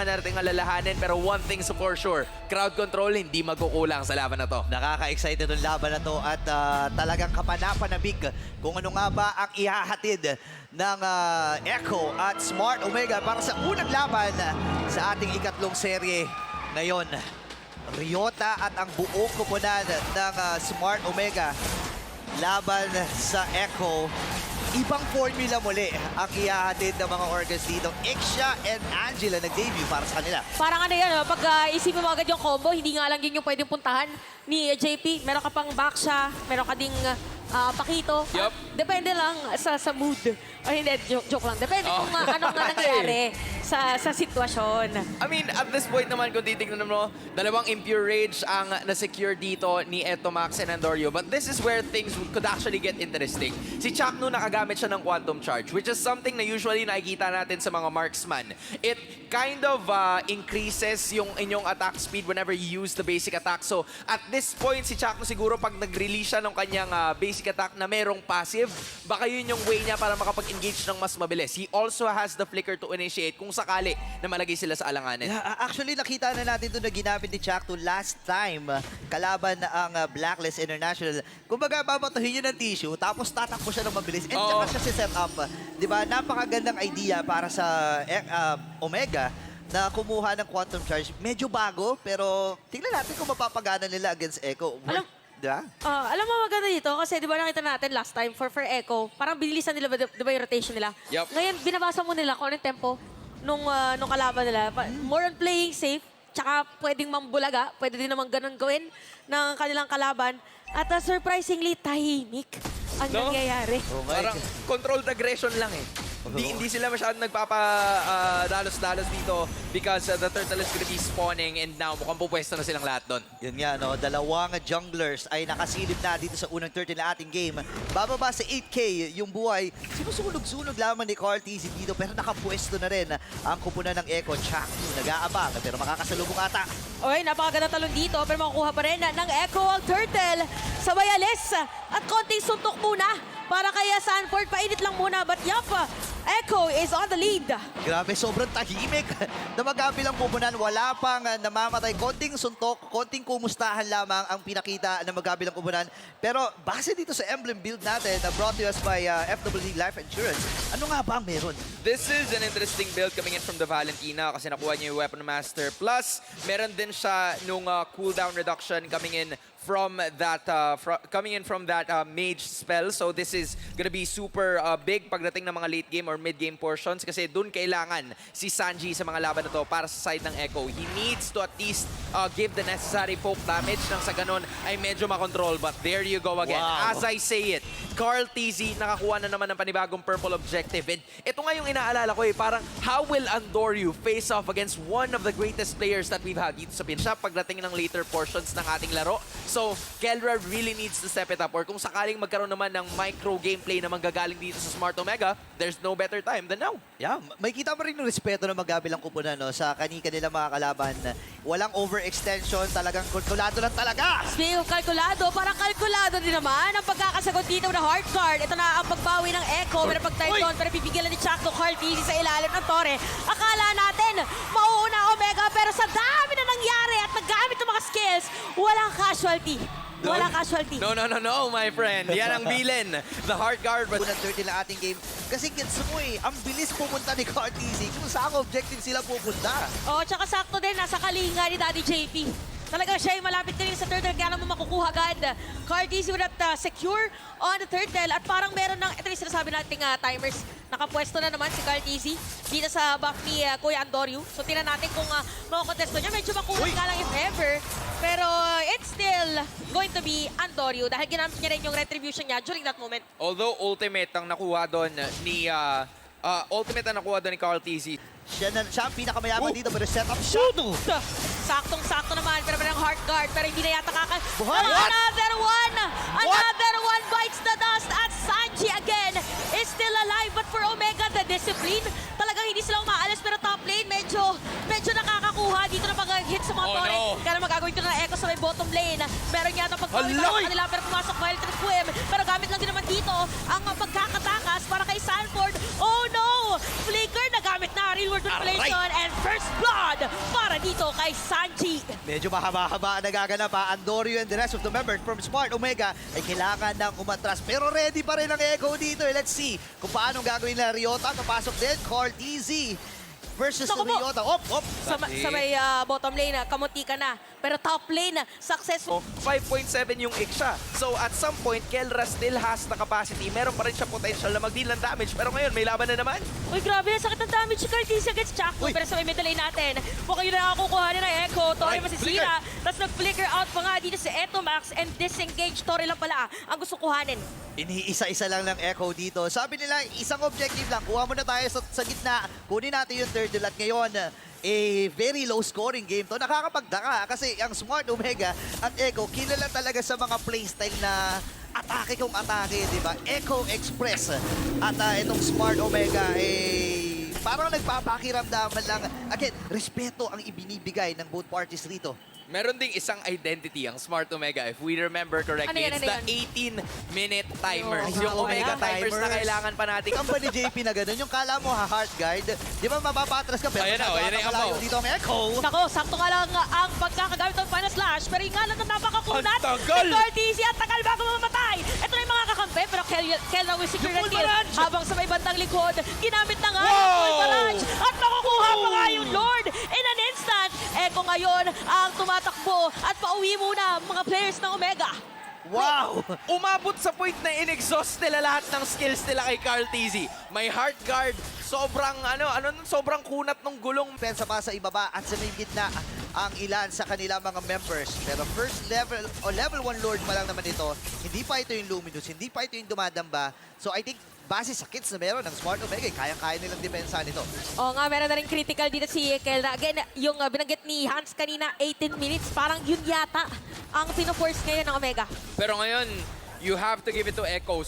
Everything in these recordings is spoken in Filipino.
nating alalahanin, pero one thing's for sure, crowd control hindi magkukulang sa laban na to. Nakaka-excited ang laban na to at talagang kapanapanabik kung ano nga ba ang ihahatid ng Echo at Smart Omega para sa unang laban sa ating ikatlong serye ngayon. Ryota at ang buong koponan ng Smart Omega laban sa Echo. Ibang formula muli ang ihahatid ng mga Organs dito. Ixia and Angela nag-debut para sa kanila. Parang ano yan, pag isipin mo agad yung combo, hindi nga lang yun yung pwedeng puntahan ni JP. Meron ka pang Baksha, meron ka ding Pakito. Yup. Depende lang sa mood. O hindi, joke lang. Depende kung anong nga nangyari sa sitwasyon. I mean, at this point naman, kung titignan mo, dalawang Impure Rage ang na-secure dito ni Eto Max and Andorio. But this is where things could actually get interesting. Si Chakno nakagamit siya ng Quantum Charge, which is something na usually nakikita natin sa mga marksman. It kind of increases yung inyong attack speed whenever you use the basic attack. So, at this point, si Chakno siguro pag nag-release siya ng kanyang basic attack na merong passive, baka yun yung way niya para makapag-engage ng mas mabilis. He also has the flicker to initiate kung sakali na malagay sila sa alanganin. Yeah, actually, nakita na natin ito na ginamit ni Chakto last time kalaban ang Blacklist International. Kumbaga, babatuhin niya ng tissue, tapos tatakbo siya ng mabilis. And saka siya si set up. Diba? Napakagandang idea para sa Omega na kumuha ng Quantum Charge. Medyo bago, pero tingnan natin kung mapapagana nila against Echo. Diba? Alam mo maganda dito kasi di ba nakita natin last time for Echo, parang binilisan nila di ba yung rotation nila. Yup. Ngayon binabasa mo nila kung ano yung tempo nung kalaban nila. More on playing safe, tsaka pwedeng mambulaga, pwede din naman ganun gawin ng kanilang kalaban. At surprisingly, tahimik ang nangyayari. Oh my Parang God. controlled aggression lang eh. Hindi sila masyadong nagpapadalos-dalos dito because the turtle is gonna be spawning and now mukhang pupwesto na silang lahat doon. Yun nga, no? Dalawang junglers ay nakasilip na dito sa unang turtle na ating game. Bababa sa 8K yung buhay. Sinusunog-sunog lamang ni Carl TZ dito pero nakapwesto na rin ang kupunan ng Echo. Chakno nag-aabang pero makakasalubong ata. Oy, napakaganda talon dito pero makukuha pa rin ng Echo ang turtle. Sabay alis at konting suntok muna para kay Sanford. Painit lang muna but yup, Echo is on the lead. Grabe, sobrang tahimik na magabi lang pupunan. Wala pang namamatay. Konting suntok, konting kumustahan lamang ang pinakita na magabi lang pupunan. Pero base dito sa emblem build natin na brought to us by FWD Life Insurance, ano nga ba ang meron? This is an interesting build coming in from the Valentina kasi nakuha niya yung Weapon Master. Plus, meron din siya nung cooldown reduction coming in from that mage spell. So this is gonna be super big pagdating ng mga late game or mid game portions kasi dun kailangan si Sanji sa mga laban na to para sa side ng Echo. He needs to at least give the necessary poke damage nang sa ganun ay medyo makontrol. But there you go again. Wow. As I say it, Carl TZ nakakuha na naman ng panibagong purple objective. And ito nga yung inaalala ko eh, parang how will Andorio face off against one of the greatest players that we've had dito sa Pinsha pagdating ng later portions ng ating laro. So, Kelra really needs to step it up. Or kung sakaling magkaroon naman ng micro gameplay na manggagaling dito sa Smart Omega, there's no better time than now. Yeah, may kita mo rin yung respeto ng magabilang kupunan no, sa kanila mga kalaban. Walang overextension, talagang kontrolado lang talaga. Speaking of kalkulado, parang kalkulado din naman ang pagkakasagot dito ng hard card. Ito na ang pagbawi ng Echo. Pero pag-time doon, pero pipigilan ni Chakno Carl TZ sa ilalim ng Torre. Akala natin, mauuna ang Omega, pero sa dami na nangyari at naggamit ng mga skills, walang casualty. Walang casualty. No, my friend. Yan ang bilin. The hard guard. But Unang 30 lang ating game. Kasi gets mo eh, ang bilis pumunta ni Carl TZ kung saan objective sila pupunta. Oh, tsaka sakto din, nasa kalinga ni Daddy JP. Talaga siya yung malapit kanina sa turtle, kaya naman makukuha agad. Carl TZ with that secure on the turtle. At parang meron ng, ito yung sinasabi nating timers, nakapwesto na naman si Carl TZ dito sa back ni Kuya Andorio. So tingnan natin kung makokontesto niya. Medyo makuha nga lang if ever. Pero it's still going to be Andorio dahil ginamit niya rin yung retribution niya during that moment. although ultimate ang nakuha doon ni Carl TZ. Siya ang pinakamayaman dito pero set up shot. Saktong-sakto naman, pero merong heart guard, pero hindi na yata Buhay! Another one! Another one bites the dust at Sanji again is still alive. But for Omega, the discipline, talagang hindi sila umaalis, pero top lane, medyo nakakakuha dito na mag-hit sa mga Oh, torre. no. Kaya magagawin ito ng Echo sa may bottom lane. Meron yata pagpawin Hala! sa kanila, pero pumasok Wild Swim. Pero gamit lang din naman dito ang pagkakatakas para kay Sanford. Oh no! Flicker na gamit na Real World Manipulation and First Blood para dito kay Sanji. Medyo mahaba-haba ang nagaganap ha. Andorio and the rest of the members from Smart Omega ay kailangan ng umatras. Pero ready pa rin ang Echo dito. Let's see kung paano gagawin na Ryota. Kapasok din, Cortezy versus Naku po. Ryota. Op, op. Sa may bottom lane, kamunti ka na. Pero top lane, successful. 5.7 yung Iksha. So at some point, Kelra still has the capacity. Meron pa rin siya potential na mag-deal ng damage. Pero ngayon, may laban na naman. Uy, grabe, sakit ng damage si Cartesia against Chakno. Uy. Pero sa may middle lane natin, mukhang yun na kukuhanin ng Echo. Tori Right, masisira. Tapos nag-flicker out pa nga dito si Etomax and disengage. Tori lang pala ang gusto kuhanin. Iniisa-isa lang ng Echo dito. Sabi nila, isang objective lang. Kuha muna tayo sa gitna. Kunin natin yung turtle at ngayon, very low scoring game to. Nakakapagdaka kasi ang Smart Omega at Echo kilala talaga sa mga playstyle na atake kung atake, di ba? Echo Express at itong Smart Omega parang nagpapakiramdaman lang. Again, respeto ang ibinibigay ng both parties rito. Meron ding isang identity ang Smart Omega. If we remember correctly, Ano yan, it's ano the 18-minute timers. Oh, Yung Omega timers na timers. kailangan pa natin. Ang ba ni JP na gano'n? Yung kala mo heart guard, di ba mapapatras ka pero Ayan na, ayan na yung malayo ambaw. dito ang Echo. Nako, sakto nga lang ang pagkakagamit ng Final Slash. Pero yung nga lang na napakakunat. Ang tagal! Ni Cartesia at tagal bago mamatay. Ito na yung mga kakampi. Pero Kelra will secure Yung the full kill. barrage! Habang sa may bandang likod, ginamit na nga Wow! yung full barrage. At makukuha pa nga yung Lord in an instant. Echo ngayon ang tumatakbo at pauwi muna mga players ng Omega. Wow! Umabot sa point na in-exhaust nila lahat ng skills nila kay Cartezy. May heart guard, sobrang kunat ng gulong. Pensa pa sa ibaba at sa may gitna ang ilan sa kanila mga members. Pero first level o level 1 Lord pa lang naman ito. Hindi pa ito yung Luminous, hindi pa ito yung dumadamba. So I think base sa kits na meron ng Smart Omega, kayang-kaya nilang depensa nito. Oo nga, meron na rin critical dito si Kelra. Again, yung binanggit ni Hans kanina, 18 minutes, parang yun yata ang pino-force ngayon ng Omega. Pero ngayon, you have to give it to Echo.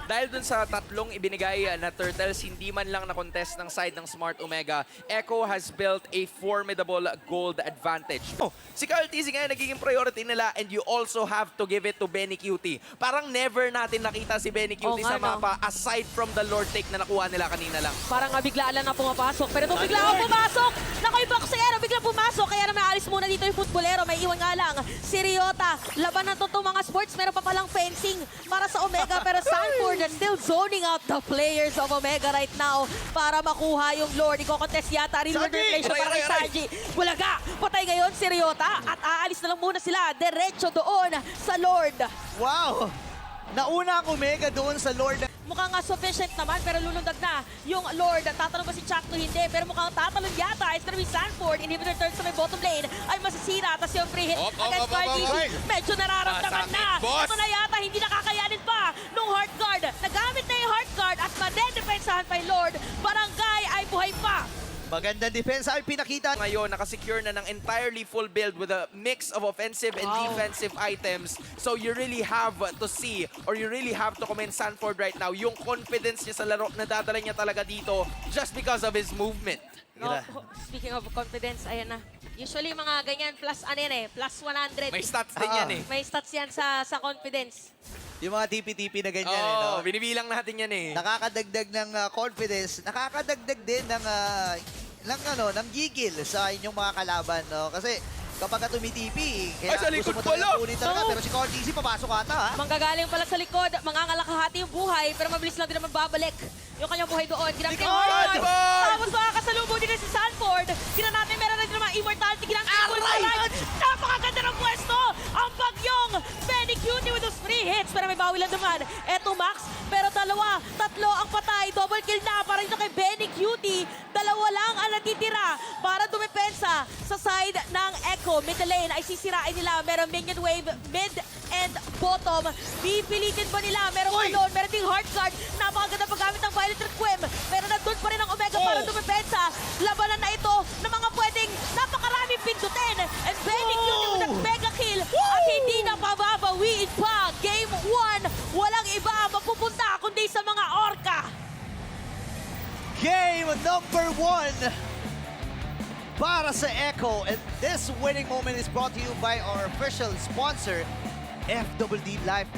Dahil dun sa tatlong ibinigay na turtles, hindi man lang na-contest ng side ng Smart Omega, Echo has built a formidable gold advantage. Oh, si Cartezy ngayon nagiging priority nila and you also have to give it to Benny Cutie. Parang never natin nakita si Benny Cutie Oo nga, sa mapa aside from the Lord take na nakuha nila kanina lang. Parang biglaan lang na pumapasok. Pero nung bigla ang pumasok, naku yung boxero, biglang pumasok. Kaya naman alis muna dito yung footballero. May iwan nga lang si Ryota. Laban na to mga sports. Meron pa palang fencing para sa Omega. Pero Sanford is still zoning out the players of Omega right now para makuha yung Lord. Iko-contest yata rin Lord Revelation para kay Sanji. Bulaga! Patay ngayon si Ryota at aalis na lang muna sila diretso doon sa Lord. Wow! Nauna ang Omega doon sa Lord. Mukhang nga sufficient naman pero lulundag na yung Lord. Tatalon ba si Chakno? Hindi. Pero mukhang tatalon yata. It's gonna be Sanford. Inhibitor turn sa may bottom lane ay masisira. Tapos yung free hit against Cartezy. Medyo nararamdaman na. Masakit, boss. Ito na yata. Hindi nakakayanin pa nung heart guard. Nagamit na yung heart guard at madedepensahan pa yung Lord. Barangay ay buhay pa. Magandang depensa ay pinakita. Ngayon, nakasecure na ng entirely full build with a mix of offensive and defensive items. So you really have to see or you really have to commend Sanford right now. Yung confidence niya sa laro, nadadala niya talaga dito just because of his movement. No, speaking of confidence, ayan na. Usually mga ganyan, plus ano yan plus 100. May stats din yan eh. May stats yan sa confidence. Yung mga TP-TP na ganyan. Oo, no? binibilang natin yan eh. Nakakadagdag ng confidence, nakakadagdag din ng gigil sa inyong mga kalaban, no? Kasi kapag tumitipi, Ay, sa likod pala! kunin talaga. Oo. Pero si Cortezy papasok ata, ha? Manggagaling pala sa likod, mangangalakahati yung buhay, pero mabilis lang din naman babalik yung kanyang buhay doon. Ginamit yung Likod! hard Likod! Tapos makakasalubong din si Sanford. Tingnan natin, meron na din naman immortality. Ginamit yung full barrage. Napakaganda ng pwesto! Ang bagyong Benny Cutie with those free hits. Pero may bawi lang naman. Eto Max, pero tatlo ang patay. Double kill na para dito kay Benny Cutie. Dalawa lang ang natitira para dumepensa sa side ng Echo. Mid lane ay sisirain nila. Meron minion wave, mid and bottom. Pipilitin ba nila? Meron alone, meron ding heart guard. Napakaganda paggamit ng Violet Requiem. Pero nandun pa rin ang Omega para dumepensa. Labanan na ito ng mga pwedeng napakaraming pindutin. And Benny Cutie with a mega kill. At hindi na pababawiin pa. Game 1. Walang iba mapupunta kundi sa mga Orca. Game number 1 para sa Echo. And this winning moment is brought to you by our official sponsor, FWD Life